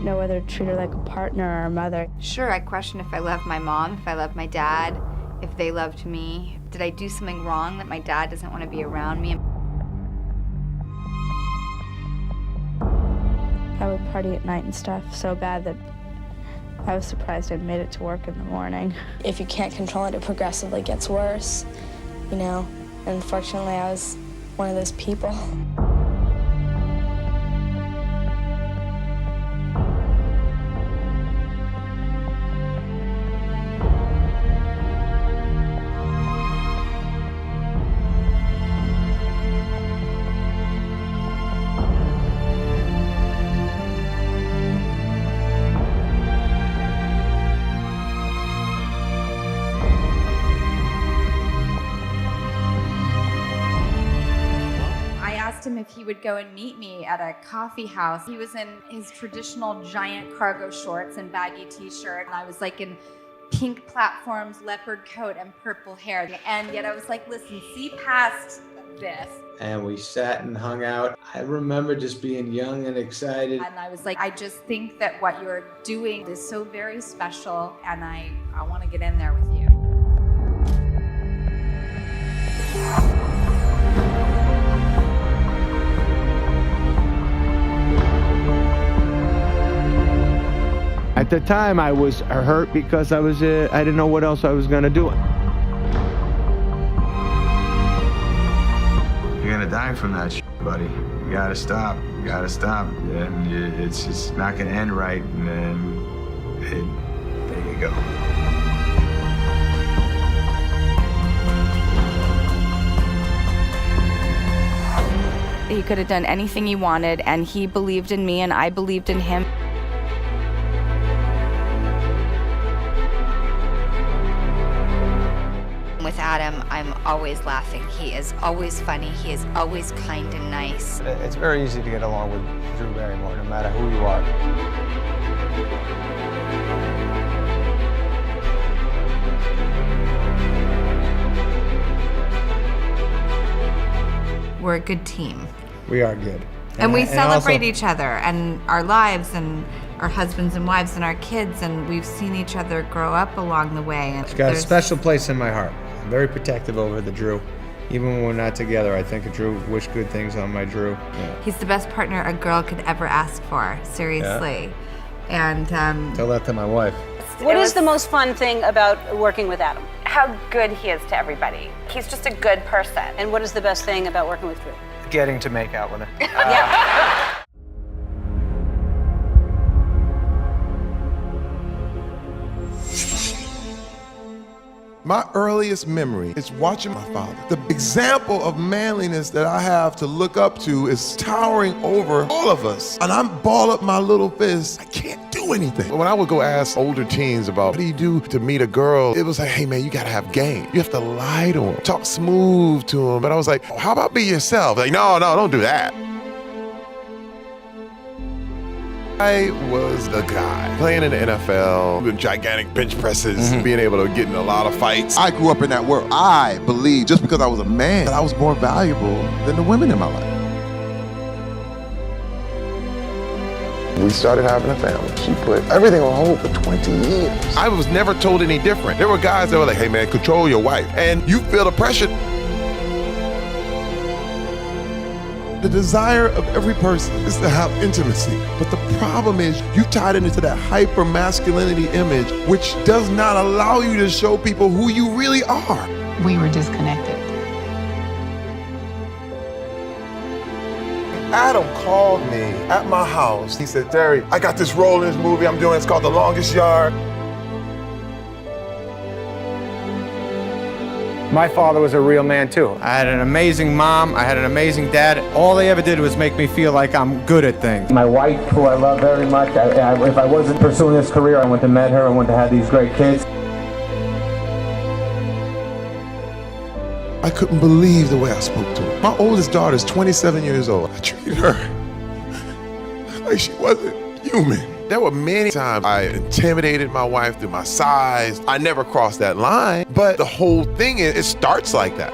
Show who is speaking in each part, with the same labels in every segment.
Speaker 1: didn't know whether to treat her like a partner or a mother.
Speaker 2: Sure, I question if I love my mom, if I love my dad, if they loved me. Did I do something wrong that my dad doesn't want to be around me?
Speaker 1: I would party at night and stuff so bad that I was surprised I made it to work in the morning.
Speaker 3: If you can't control it, it progressively gets worse, you know? And unfortunately, I was one of those people.
Speaker 2: Him if he would go and meet me at a coffee house. He was in his traditional giant cargo shorts and baggy t-shirt, and I was like in pink platforms, leopard coat, and purple hair. And yet I was like, listen, see past this.
Speaker 4: And we sat and hung out. I remember just being young and excited.
Speaker 2: And I was like, I just think that what you're doing is so very special, and I want to get in there with you.
Speaker 4: At the time, I was hurt because I didn't know what else I was gonna do. You're gonna die from that shit, buddy. You gotta stop. You gotta stop. And it's just not gonna end right. And then there you go.
Speaker 2: He could have done anything he wanted, and he believed in me, and I believed in him. With Adam, I'm always laughing. He is always funny. He is always kind and nice.
Speaker 5: It's very easy to get along with Drew Barrymore, no matter who you are.
Speaker 2: We're a good team.
Speaker 5: We are good.
Speaker 2: And we celebrate each other and our lives and our husbands and wives and our kids, and we've seen each other grow up along the way. And
Speaker 5: it's got a special place in my heart. I'm very protective over the Drew. Even when we're not together, I think of Drew, wish good things on my Drew. Yeah.
Speaker 2: He's the best partner a girl could ever ask for, seriously. Yeah. And
Speaker 5: tell that to my wife.
Speaker 6: What is the most fun thing about working with Adam?
Speaker 7: How good he is to everybody. He's just a good person.
Speaker 6: And what is the best thing about working with Drew?
Speaker 5: Getting to make out with her.
Speaker 6: Yeah.
Speaker 8: My earliest memory is watching my father. The example of manliness that I have to look up to is towering over all of us. And I'm ball up my little fist. I can't do anything. When I would go ask older teens about what do you do to meet a girl, it was like, hey man, you gotta have game. You have to lie to them, talk smooth to them. But I was like, how about be yourself? Like, no, don't do that. I was the guy playing in the NFL, doing gigantic bench presses, being able to get in a lot of fights. I grew up in that world. I believe just because I was a man, that I was more valuable than the women in my life. We started having a family. She put everything on hold for 20 years. I was never told any different. There were guys that were like, hey man, control your wife. And you feel the pressure. The desire of every person is to have intimacy. But the problem is you tied it into that hyper masculinity image, which does not allow you to show people who you really are.
Speaker 9: We were disconnected.
Speaker 8: Adam called me at my house. He said, Terry, I got this role in this movie I'm doing. It's called The Longest Yard.
Speaker 5: My father was a real man too. I had an amazing mom, I had an amazing dad. All they ever did was make me feel like I'm good at things. My wife, who I love very much, if I wasn't pursuing this career, I wouldn't have met her, I wouldn't have had these great kids.
Speaker 8: I couldn't believe the way I spoke to her. My oldest daughter is 27 years old. I treated her like she wasn't human. There were many times I intimidated my wife through my size. I never crossed that line, but the whole thing is, it starts like that.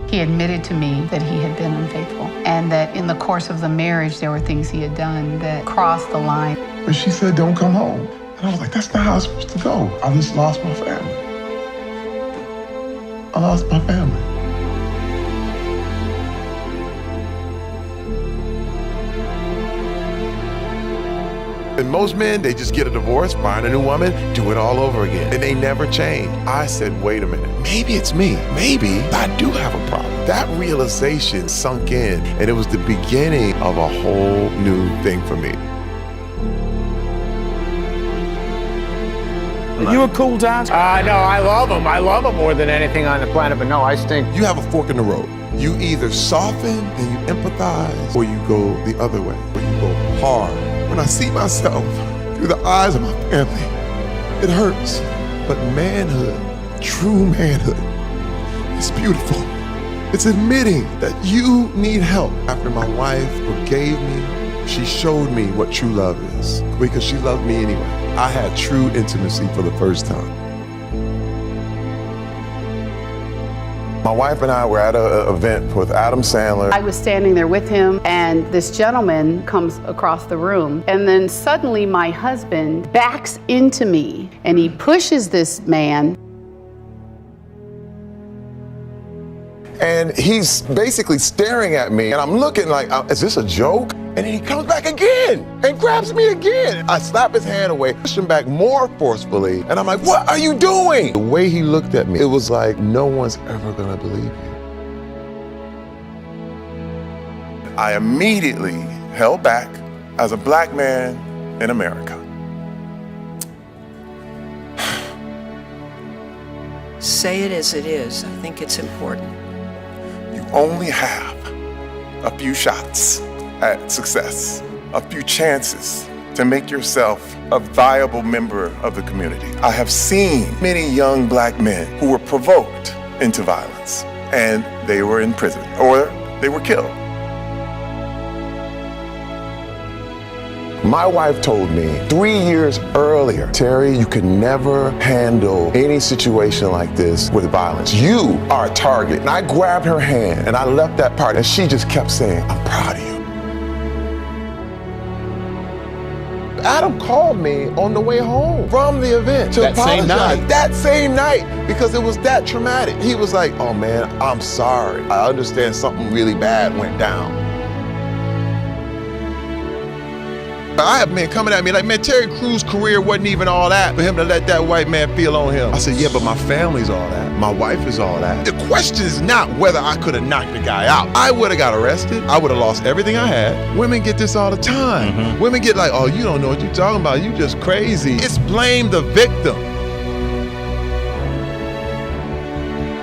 Speaker 9: He He admitted to me that he had been unfaithful and that in the course of the marriage, there were things he had done that crossed the line.
Speaker 8: But she said, don't come home. And I was like, that's not how it's supposed to go. I just lost my family. I lost my family. And most men, they just get a divorce, find a new woman, do it all over again. And they never change. I said, wait a minute, maybe it's me. Maybe I do have a problem. That realization sunk in, and it was the beginning of a whole new thing for me.
Speaker 5: Are you a cool dad? No, I love him. I love him more than anything on the planet, but no, I stink.
Speaker 8: You have a fork in the road. You either soften and you empathize, or you go the other way, or you go hard. When I see myself through the eyes of my family, it hurts. But manhood, true manhood, is beautiful. It's admitting that you need help. After my wife forgave me, she showed me what true love is, because she loved me anyway. I had true intimacy for the first time. My wife and I were at an event with Adam Sandler.
Speaker 9: I was standing there with him, and this gentleman comes across the room, and then suddenly my husband backs into me, and he pushes this man.
Speaker 8: And he's basically staring at me, and I'm looking like, is this a joke? And then he comes back again and grabs me again. I slap his hand away, push him back more forcefully, and I'm like, what are you doing? The way he looked at me, it was like, no one's ever gonna believe you. I immediately held back as a black man in America.
Speaker 10: Say it as it is. I think it's important.
Speaker 8: You only have a few shots at success, a few chances to make yourself a viable member of the community. I have seen many young black men who were provoked into violence, and they were in prison or they were killed. My wife told me 3 years earlier, Terry, you can never handle any situation like this with violence. You are a target. And I grabbed her hand and I left that part, and she just kept saying, I'm proud of you. Adam called me on the way home from the event to apologize. That same night, because it was that traumatic. He was like, oh man, I'm sorry. I understand something really bad went down. I have men coming at me like, man, Terry Crews' career wasn't even all that for him to let that white man feel on him. I said, yeah, but my family's all that. My wife is all that. The question is not whether I could have knocked the guy out. I would have got arrested. I would have lost everything I had. Women get this all the time. Mm-hmm. Women get like, oh, you don't know what you're talking about. You just crazy. It's blame the victim.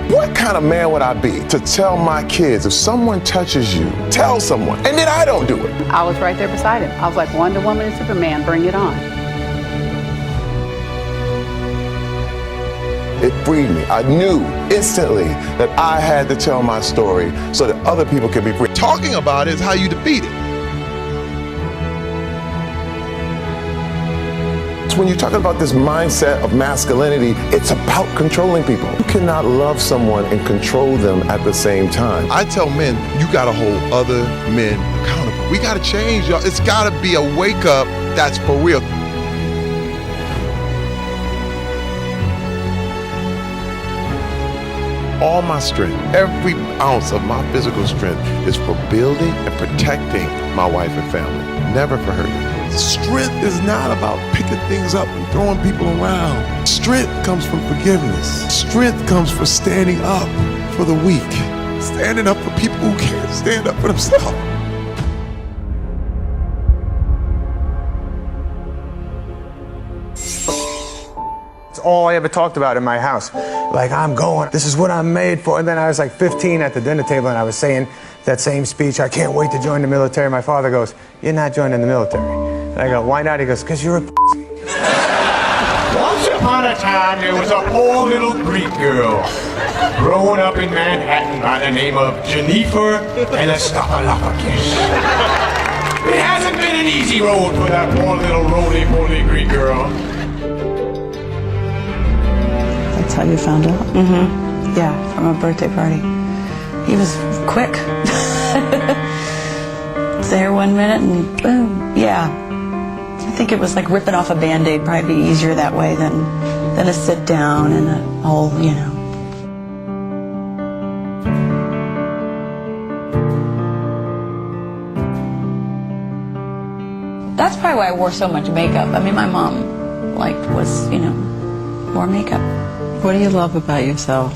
Speaker 8: What kind of man would I be to tell my kids, if someone touches you, tell someone, and then I don't do it?
Speaker 9: I was right there beside him. I was like, Wonder Woman and Superman, bring it on.
Speaker 8: It freed me. I knew instantly that I had to tell my story so that other people could be free. Talking about it is how you defeat it. When you're talking about this mindset of masculinity, it's about controlling people. You cannot love someone and control them at the same time. I tell men, you gotta hold other men accountable. We gotta change, y'all. It's gotta be a wake up that's for real. All my strength, every ounce of my physical strength is for building and protecting my wife and family, never for hurting. Strength is not about picking things up and throwing people around. Strength comes from forgiveness. Strength comes from standing up for the weak, standing up for people who can't stand up for themselves.
Speaker 5: It's all I ever talked about in my house. Like, I'm going, this is what I'm made for. And then I was like 15 at the dinner table, and I was saying that same speech, I can't wait to join the military. My father goes, you're not joining the military. And I go, why not? He goes, because you're a
Speaker 11: Once upon a time, there was a poor little Greek girl growing up in Manhattan by the name of Jennifer Anastopoulos. It hasn't been an easy road for that poor little roly-poly Greek girl.
Speaker 1: That's how you found out? Mm-hmm. Yeah, from a birthday party.
Speaker 12: He was quick. There 1 minute and boom, yeah. I think it was like ripping off a Band-Aid, probably be easier that way than a sit down and a whole, you know. That's probably why I wore so much makeup. I mean, my mom wore makeup.
Speaker 10: What do you love about yourself?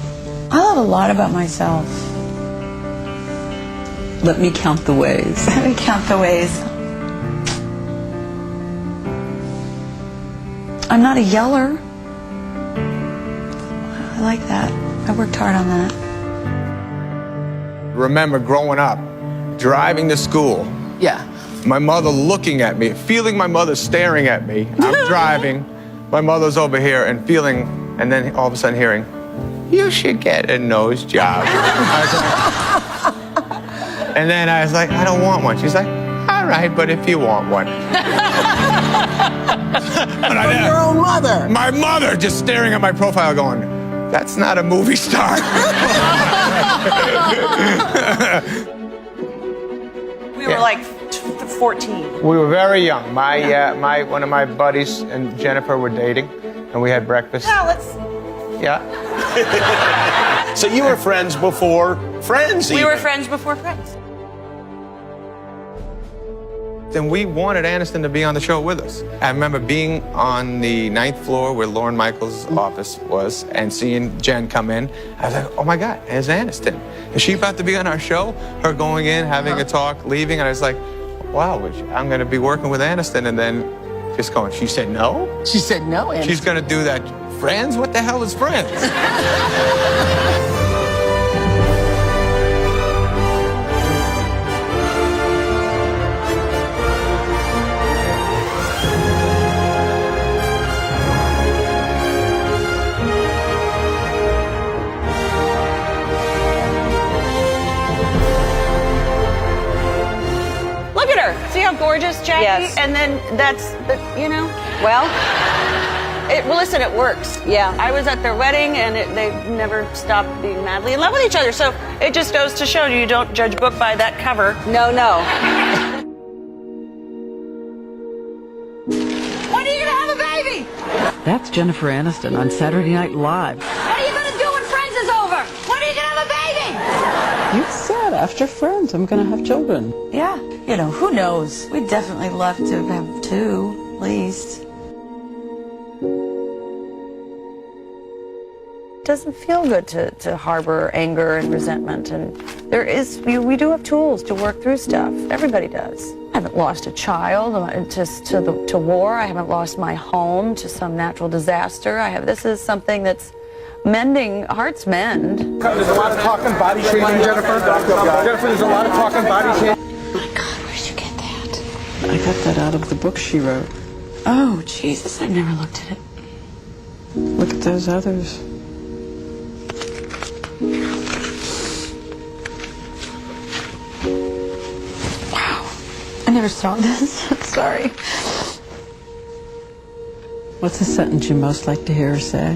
Speaker 12: I love a lot about myself.
Speaker 10: Let me count the ways.
Speaker 12: Let me count the ways. I'm not a yeller. I like that. I worked hard on that.
Speaker 5: Remember growing up, driving to school.
Speaker 10: Yeah.
Speaker 5: My mother looking at me, feeling my mother staring at me. I'm driving, my mother's over here and feeling, and then all of a sudden hearing, you should get a nose job. And then I was like, I don't want one. She's like, all right, but if you want one.
Speaker 10: From your own mother.
Speaker 5: My mother just staring at my profile going, that's not a movie star.
Speaker 6: We were like 14.
Speaker 5: We were very young. One of my buddies and Jennifer were dating, and we had breakfast. Yeah.
Speaker 11: So you were friends before friends,
Speaker 6: We were friends before friends.
Speaker 5: Then we wanted Aniston to be on the show with us. I remember being on the 9th floor where Lorne Michaels' office was and seeing Jen come in. I was like, oh my God, there's Aniston. Is she about to be on our show? Her going in, having a talk, leaving, and I was like, wow, I'm gonna be working with Aniston, and then just going, she said no?
Speaker 10: She said no, Aniston.
Speaker 5: She's gonna do that. Friends? What the hell is Friends?
Speaker 6: Look at her. See how gorgeous, Jackie?
Speaker 7: Yes.
Speaker 6: And then well, listen, it works.
Speaker 7: Yeah.
Speaker 6: I was at their wedding, and they never stopped being madly in love with each other. So it just goes to show you don't judge a book by that cover.
Speaker 7: No.
Speaker 12: When are you gonna have a baby?
Speaker 10: That's Jennifer Aniston on Saturday Night Live.
Speaker 12: What are you gonna do when Friends is over? When are you gonna have a baby?
Speaker 10: You said after Friends, I'm going to have children.
Speaker 12: Yeah, who knows? We'd definitely love to have 2, at least.
Speaker 13: It doesn't feel good to harbor anger and resentment, and we do have tools to work through stuff. Everybody does. I haven't lost a child to war. I haven't lost my home to some natural disaster. This is something that's mending, hearts mend.
Speaker 5: There's a lot of talking body shaming, Jennifer. Jennifer, there's a lot of talking body shaming.
Speaker 12: Oh my God, where'd you get that?
Speaker 10: I got that out of the book she wrote.
Speaker 12: Oh, Jesus, I've never looked at it.
Speaker 10: Look at those others.
Speaker 12: Wow, I never saw this. Sorry.
Speaker 10: What's a sentence you most like to hear her say?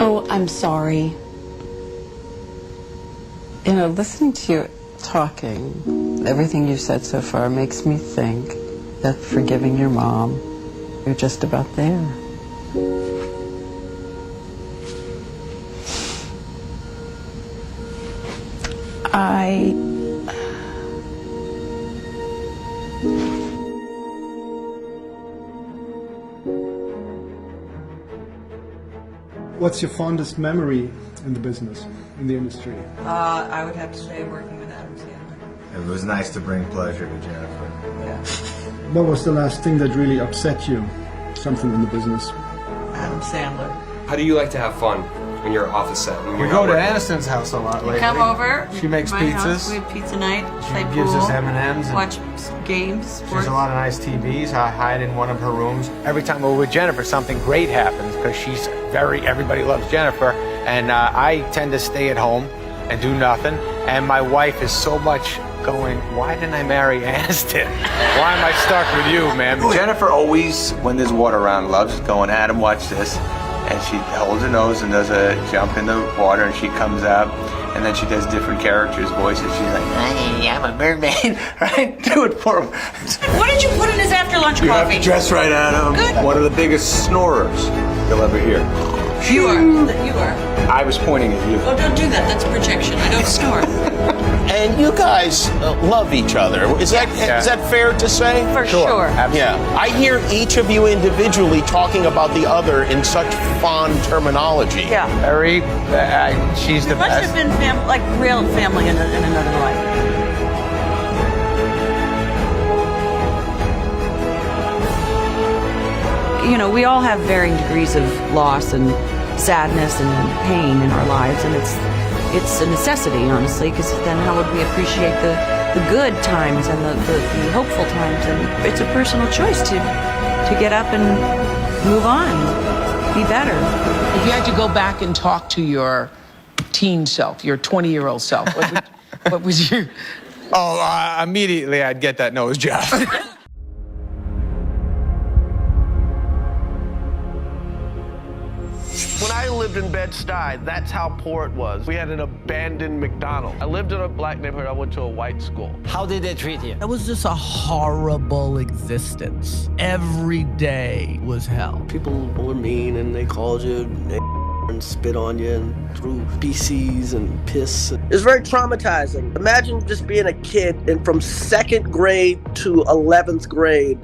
Speaker 12: Oh, I'm sorry.
Speaker 10: Listening to you talking, everything you've said so far makes me think that forgiving your mom, you're just about there.
Speaker 14: What's your fondest memory in the business, in the industry?
Speaker 10: I would have to say working with Adam Sandler.
Speaker 4: It was nice to bring pleasure to Jennifer.
Speaker 10: Yeah.
Speaker 14: What was the last thing that really upset you? Something in the business?
Speaker 10: Adam Sandler.
Speaker 15: How do you like to have fun when you're off a set?
Speaker 5: We go to Aniston's house a lot lately.
Speaker 12: Come over.
Speaker 5: She makes
Speaker 12: my
Speaker 5: pizzas.
Speaker 12: House. We have pizza night. Play
Speaker 5: She gives
Speaker 12: pool.
Speaker 5: us M&Ms.
Speaker 12: Watch games.
Speaker 5: She
Speaker 12: Sports.
Speaker 5: has a lot of nice TVs. I hide in one of her rooms. Every time we're with Jennifer, something great happens because everybody loves Jennifer. And I tend to stay at home and do nothing. And my wife is so much going, why didn't I marry Aniston? Why am I stuck with you, man?
Speaker 4: Jennifer always, when there's water around, loves going, Adam, watch this. and she holds her nose and does a jump in the water, and she comes up, and then she does different characters' voices. She's like, hey, I'm a mermaid, right? Do it for him.
Speaker 12: What did you put in his after lunch
Speaker 15: You have
Speaker 12: coffee?
Speaker 15: to dress right, Adam.
Speaker 12: Good.
Speaker 15: One of the biggest snorers you'll ever hear.
Speaker 12: You are. You are.
Speaker 15: I was pointing at you.
Speaker 12: Oh, don't do that. That's projection. I don't snore.
Speaker 16: And you guys love each other. Is that fair to say?
Speaker 12: For sure.
Speaker 16: Yeah. I hear each of you individually talking about the other in such fond terminology.
Speaker 12: Yeah.
Speaker 5: Very, she's the
Speaker 12: Must
Speaker 5: best.
Speaker 12: have been like real family in another life. You know, we all have varying degrees of loss and sadness and pain in our lives, and it's a necessity, honestly, because then how would we appreciate the good times and the hopeful times? And it's a personal choice to get up and move on, be better.
Speaker 17: If you had to go back and talk to your teen self, your 20-year-old self, what was your...
Speaker 5: Oh, immediately I'd get that nose job.
Speaker 18: When I lived in Bed-Stuy, that's how poor it was. We had an abandoned McDonald's. I lived in a black neighborhood. I went to a white school.
Speaker 19: How did they treat you? It was just a horrible existence. Every day was hell.
Speaker 18: People were mean, and they called you and spit on you and threw BCs and piss. It's very traumatizing. Imagine just being a kid, and from 2nd grade to 11th grade,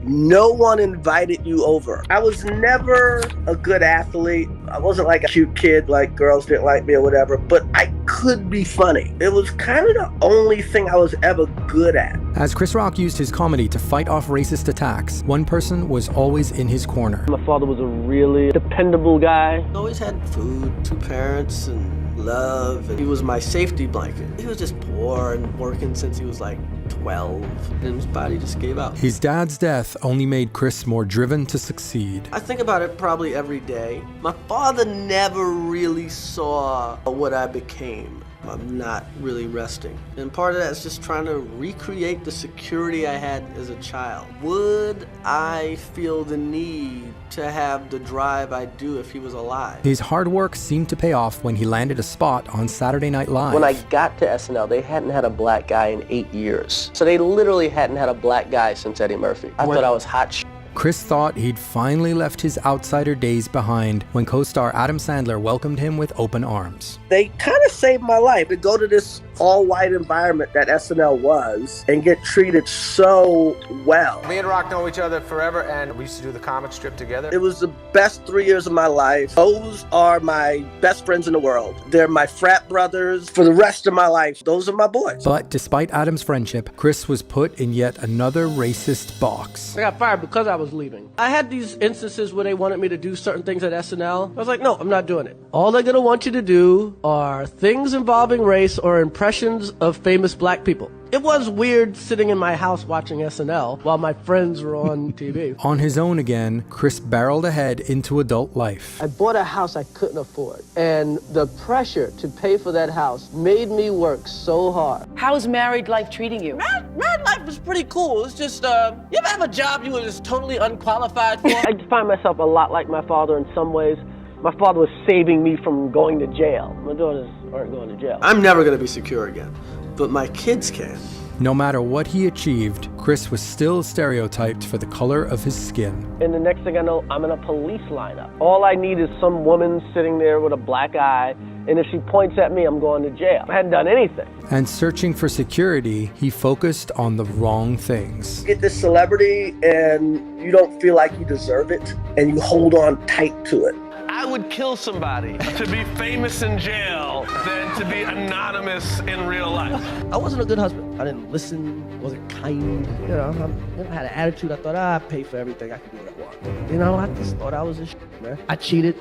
Speaker 18: no one invited you over. I was never a good athlete. I wasn't like a cute kid, like girls didn't like me or whatever, but I could be funny. It was kind of the only thing I was ever good at.
Speaker 20: As Chris Rock used his comedy to fight off racist attacks, one person was always in his corner.
Speaker 18: My father was a really dependable guy. I always had food, 2 parents, and love, and he was my safety blanket. He was just poor and working since he was like 12, and his body just gave out.
Speaker 20: His dad's death only made Chris more driven to succeed.
Speaker 18: I think about it probably every day. My father never really saw what I became. I'm not really resting. And part of that is just trying to recreate the security I had as a child. Would I feel the need to have the drive I do if he was alive?
Speaker 20: His hard work seemed to pay off when he landed a spot on Saturday Night Live.
Speaker 21: When I got to SNL, they hadn't had a black guy in 8 years. So they literally hadn't had a black guy since Eddie Murphy. I thought I was hot shit.
Speaker 20: Chris thought he'd finally left his outsider days behind when co-star Adam Sandler welcomed him with open arms.
Speaker 18: They kind of saved my life. To go to this all-white environment that SNL was and get treated so well.
Speaker 5: Me and Rock know each other forever, and we used to do the comic strip together.
Speaker 18: It was the best 3 years of my life. Those are my best friends in the world. They're my frat brothers for the rest of my life. Those are my boys.
Speaker 20: But despite Adam's friendship, Chris was put in yet another racist box.
Speaker 18: I got fired because I was leaving. I had these instances where they wanted me to do certain things at SNL. I was like, no, I'm not doing it. All they're gonna want you to do are things involving race or impressions of famous black people. It was weird sitting in my house watching SNL while my friends were on TV.
Speaker 20: On his own again, Chris barreled ahead into adult life.
Speaker 18: I bought a house I couldn't afford, and the pressure to pay for that house made me work so hard.
Speaker 6: How's married life treating you?
Speaker 18: Married life was pretty cool. It's just, you ever have a job you were just totally unqualified for? I find myself a lot like my father in some ways. My father was saving me from going to jail. My daughters aren't going to jail. I'm never going to be secure again, but my kids can.
Speaker 20: No matter what he achieved, Chris was still stereotyped for the color of his skin.
Speaker 18: And the next thing I know, I'm in a police lineup. All I need is some woman sitting there with a black eye, and if she points at me, I'm going to jail. I hadn't done anything.
Speaker 20: And searching for security, he focused on the wrong things.
Speaker 18: Get this celebrity, and you don't feel like you deserve it, and you hold on tight to it. I would kill somebody to be famous in jail than to be anonymous in real life. I wasn't a good husband. I didn't listen, wasn't kind. You know, I had an attitude. I thought, I pay for everything. I can do what I want. You know, I just thought I was a shit, man. I cheated.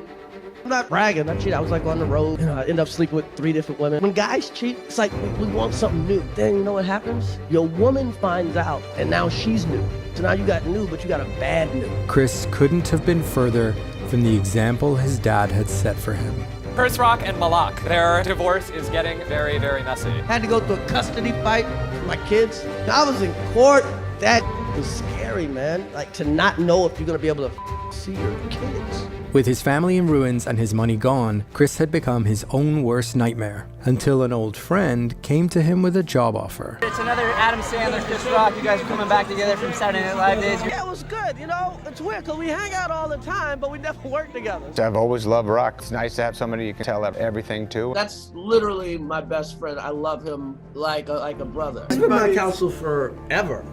Speaker 18: I'm not bragging. I cheated. I was like on the road. You know, I ended up sleeping with 3 different women. When guys cheat, it's like we want something new. Then you know what happens? Your woman finds out, and now she's new. So now you got new, but you got a bad new.
Speaker 20: Chris couldn't have been further from the example his dad had set for him.
Speaker 22: Chris Rock and Malak, their divorce is getting very, very messy.
Speaker 18: Had to go through a custody fight with my kids. I was in court That was scary, man. Like, to not know if you're gonna be able to see your kids.
Speaker 20: With his family in ruins and his money gone, Chris had become his own worst nightmare, until an old friend came to him with a job offer.
Speaker 22: It's another Adam Sandler, Chris Rock. You guys are coming back together from Saturday Night Live days.
Speaker 18: Yeah, it was good, you know? It's weird, because we hang out all the time, but we never work together.
Speaker 5: I've always loved Rock. It's nice to have somebody you can tell everything to.
Speaker 18: That's literally my best friend. I love him like a brother. He's been my counsel forever.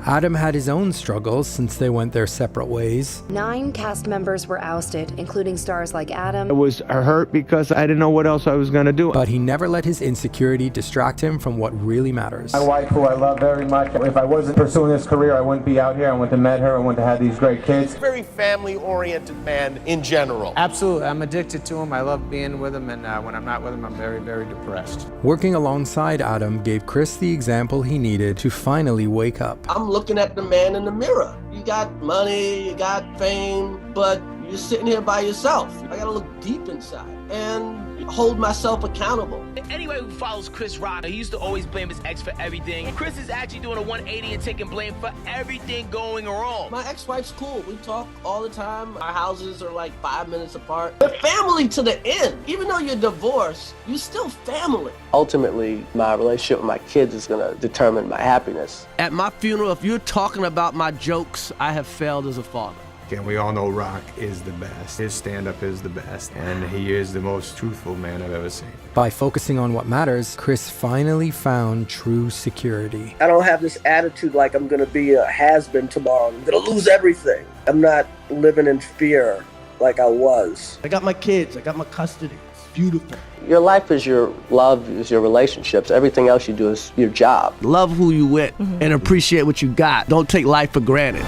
Speaker 20: Adam had his own struggles since they went their separate ways.
Speaker 2: 9 cast members were ousted, including stars like Adam.
Speaker 5: I was hurt because I didn't know what else I was going to do.
Speaker 20: But he never let his insecurity distract him from what really matters.
Speaker 5: My wife, who I love very much, if I wasn't pursuing this career, I wouldn't be out here. I wouldn't have met her. I wouldn't have had these great kids.
Speaker 16: Very family-oriented man in general.
Speaker 5: Absolutely. I'm addicted to him. I love being with him, and when I'm not with him, I'm very, very depressed.
Speaker 20: Working alongside Adam gave Chris the example he needed to finally wake up.
Speaker 18: I'm looking at the man in the mirror. You got money, you got fame, but you're sitting here by yourself. I gotta look deep inside and hold myself accountable.
Speaker 3: Anyone who follows Chris Rock, he used to always blame his ex for everything. Chris is actually doing a 180 and taking blame for everything going wrong.
Speaker 18: My ex-wife's cool. We talk all the time. Our houses are like 5 minutes apart. We're family to the end. Even though you're divorced, you're still family.
Speaker 21: Ultimately, my relationship with my kids is going to determine my happiness.
Speaker 18: At my funeral, if you're talking about my jokes, I have failed as a father.
Speaker 5: And we all know Rock is the best. His stand-up is the best, and he is the most truthful man I've ever seen.
Speaker 20: By focusing on what matters, Chris finally found true security.
Speaker 18: I don't have this attitude like I'm gonna be a has-been tomorrow. I'm gonna lose everything. I'm not living in fear like I was. I got my kids, I got my custody. It's beautiful.
Speaker 21: Your life is your love, is your relationships. Everything else you do is your job.
Speaker 18: Love who you with and appreciate what you got. Don't take life for granted.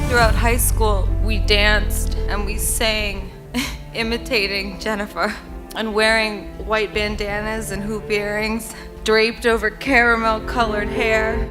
Speaker 23: Throughout high school, we danced and we sang, imitating Jennifer, and wearing white bandanas and hoop earrings, draped over caramel-colored hair.